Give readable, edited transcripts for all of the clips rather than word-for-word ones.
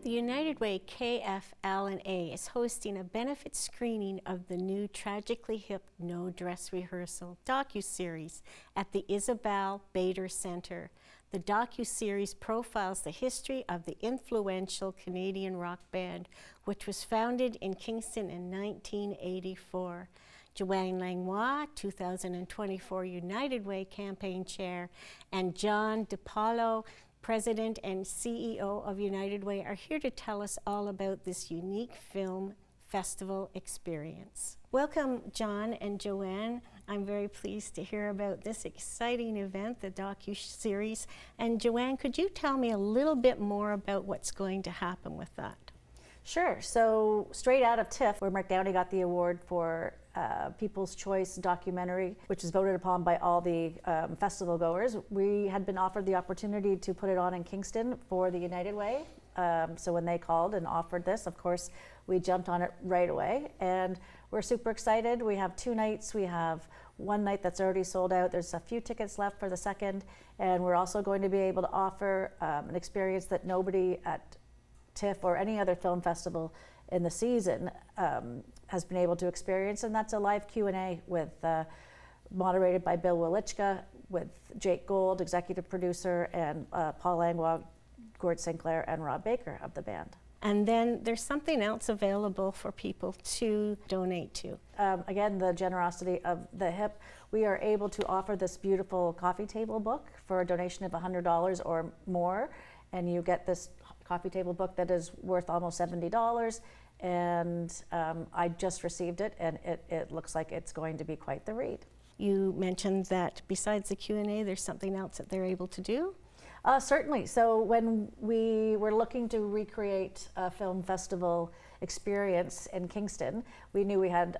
The United Way KFL&A is hosting a benefit screening of the new Tragically Hip No Dress Rehearsal docuseries at the Isabel Bader Centre. The docuseries profiles the history of the influential Canadian rock band, which was founded in Kingston in 1984. Joanne Langlois, 2024 United Way Campaign Chair, and John DiPaolo, President and CEO of United Way, are here to tell us all about this unique film festival experience. Welcome, John and Joanne. I'm very pleased to hear about this exciting event, the docuseries. And Joanne, could you tell me a little bit more about what's going to happen with that? Sure. So straight out of TIFF, where Mark Downey got the award for People's Choice documentary, which is voted upon by all the festival goers, we had been offered the opportunity to put it on in Kingston for the United Way. So when they called and offered this, of course, we jumped on it right away. And we're super excited. We have 2 nights. We have one night that's already sold out. There's a few tickets left for the second. And we're also going to be able to offer an experience that nobody at TIFF or any other film festival in the season has been able to experience, and that's a live Q&A with moderated by Bill Wilichka, with Jake Gold, executive producer, and Paul Langlois, Gord Sinclair, and Rob Baker of the band. And then there's something else available for people to donate to. Again, the generosity of the HIP, we are able to offer this beautiful coffee table book for a donation of $100 or more, and you get this coffee table book that is worth almost $70, and I just received it, and it looks like it's going to be quite the read. You mentioned that besides the Q&A, there's something else that they're able to do? Certainly. So when we were looking to recreate a film festival experience in Kingston, we knew we had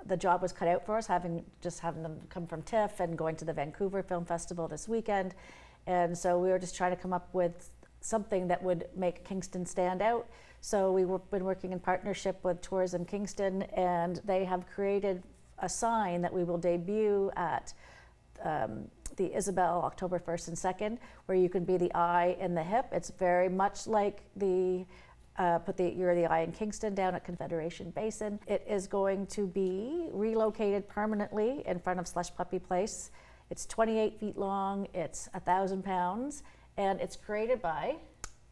the job was cut out for us, having them come from TIFF and going to the Vancouver Film Festival this weekend. And so we were just trying to come up with something that would make Kingston stand out. So we've been working in partnership with Tourism Kingston, and they have created a sign that we will debut at the Isabel October 1st and 2nd, where you can be the eye in the hip. It's very much like the You're the Eye in Kingston down at Confederation Basin. It is going to be relocated permanently in front of Slush Puppy Place. It's 28 feet long, it's 1,000 pounds, and it's created by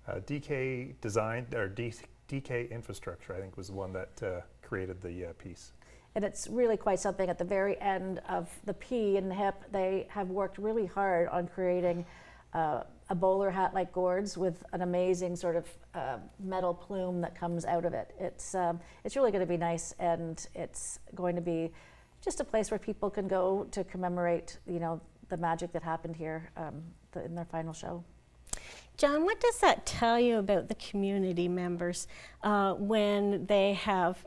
DK Design, or DK Infrastructure, I think was the one that created the piece. And it's really quite something. At the very end of the P in the hip, they have worked really hard on creating a bowler hat like Gord's with an amazing sort of metal plume that comes out of it. It's really going to be nice, and it's going to be just a place where people can go to commemorate, the magic that happened here in their final show. John, what does that tell you about the community members when they have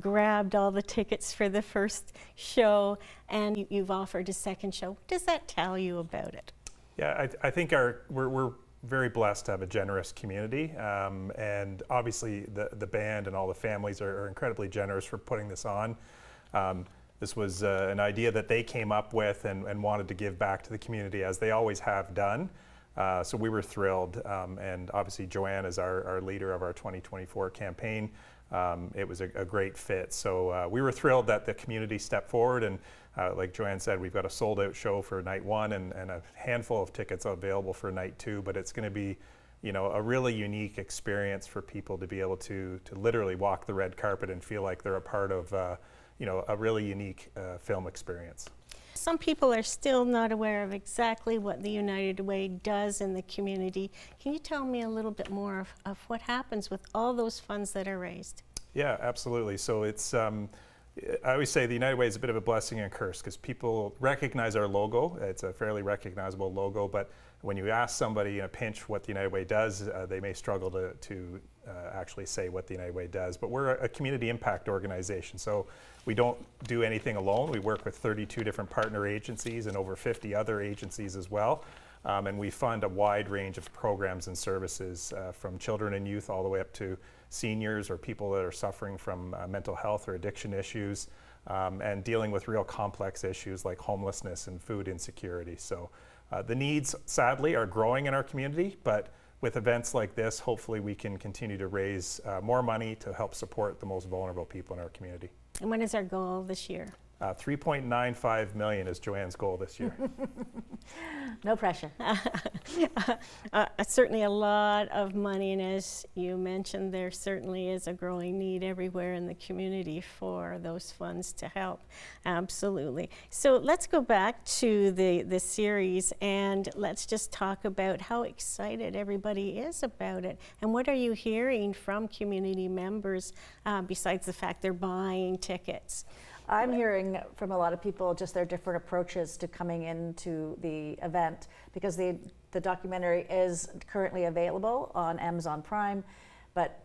grabbed all the tickets for the first show and you've offered a second show? What does that tell you about it? Yeah, I think we're very blessed to have a generous community, and obviously the band and all the families are incredibly generous for putting this on. This was an idea that they came up with and wanted to give back to the community, as they always have done. So we were thrilled, and obviously Joanne is our leader of our 2024 campaign. It was a great fit. So we were thrilled that the community stepped forward, and like Joanne said, we've got a sold out show for night 1 and a handful of tickets available for night 2, but it's going to be a really unique experience for people to be able to literally walk the red carpet and feel like they're a part of a really unique film experience. Some people are still not aware of exactly what the United Way does in the community. Can you tell me a little bit more of what happens with all those funds that are raised? Yeah, absolutely. So it's, I always say the United Way is a bit of a blessing and a curse, because people recognize our logo. It's a fairly recognizable logo, but when you ask somebody in a pinch what the United Way does, they may struggle to actually say what the United Way does. But we're a community impact organization, so we don't do anything alone. We work with 32 different partner agencies and over 50 other agencies as well. And we fund a wide range of programs and services from children and youth all the way up to seniors or people that are suffering from mental health or addiction issues, and dealing with real complex issues like homelessness and food insecurity. So the needs, sadly, are growing in our community, but with events like this, hopefully we can continue to raise more money to help support the most vulnerable people in our community. And what is our goal this year? 3.95 million is Joanne's goal this year. No pressure. Certainly a lot of money, and as you mentioned, there certainly is a growing need everywhere in the community for those funds to help. Absolutely. So let's go back to the series, and let's just talk about how excited everybody is about it. And what are you hearing from community members besides the fact they're buying tickets? I'm hearing from a lot of people just their different approaches to coming into the event, because the documentary is currently available on Amazon Prime, but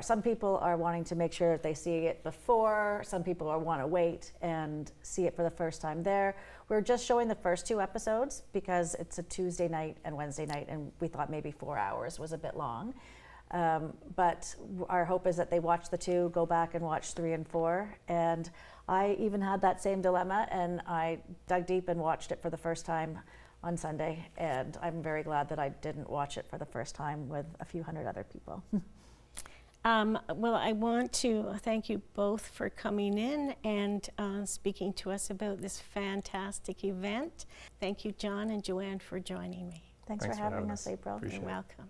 some people are wanting to make sure that they see it before, some people want to wait and see it for the first time there. We're just showing the first 2 episodes because it's a Tuesday night and Wednesday night, and we thought maybe 4 hours was a bit long. But our hope is that they watch the 2, go back and watch 3 and 4. And I even had that same dilemma, and I dug deep and watched it for the first time on Sunday. And I'm very glad that I didn't watch it for the first time with a few hundred other people. Well, I want to thank you both for coming in and speaking to us about this fantastic event. Thank you, John and Joanne, for joining me. Thanks for having us, April. Appreciate You're it. welcome.